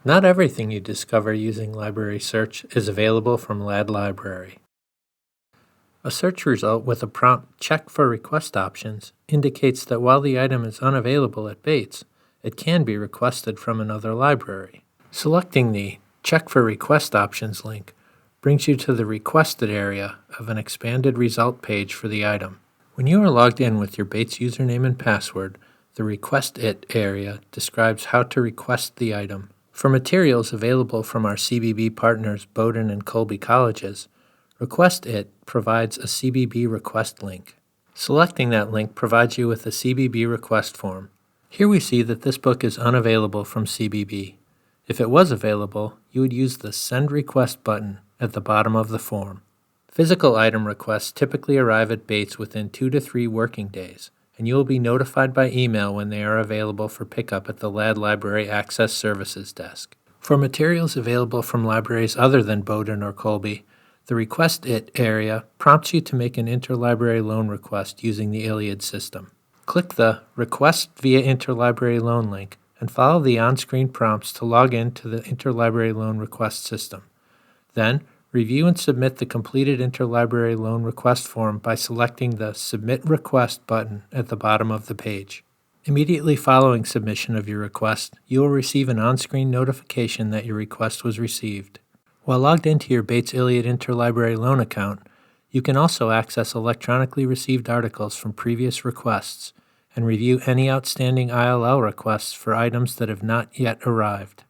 Not everything you discover using LibrarySearch is available from LAD Library. A search result with a prompt "Check for request options" indicates that while the item is unavailable at Bates, it can be requested from another library. Selecting the Check for Request Options link brings you to the requested area of an expanded result page for the item. When you are logged in with your Bates username and password, the Request It area describes how to request the item. For materials available from our CBB partners Bowdoin and Colby Colleges, Request It provides a CBB request link. Selecting that link provides you with a CBB request form. Here we see that this book is unavailable from CBB. If it was available, you would use the Send Request button at the bottom of the form. Physical item requests typically arrive at Bates within 2 to 3 working days, and you will be notified by email when they are available for pickup at the LAD Library Access Services desk. For materials available from libraries other than Bowdoin or Colby, the Request It area prompts you to make an interlibrary loan request using the Iliad system. Click the Request via Interlibrary Loan link and follow the on-screen prompts to log in to the Interlibrary Loan Request system. Then, review and submit the completed interlibrary loan request form by selecting the Submit Request button at the bottom of the page. Immediately following submission of your request, you will receive an on-screen notification that your request was received. While logged into your Bates Iliad Interlibrary Loan account, you can also access electronically received articles from previous requests and review any outstanding ILL requests for items that have not yet arrived.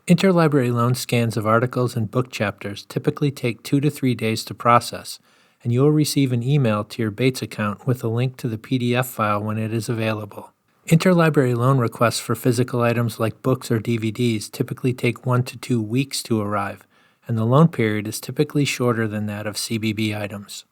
Interlibrary loan scans of articles and book chapters typically take 2 to 3 days to process, and you will receive an email to your Bates account with a link to the PDF file when it is available. Interlibrary loan requests for physical items like books or DVDs typically take 1 to 2 weeks to arrive, and the loan period is typically shorter than that of CBB items.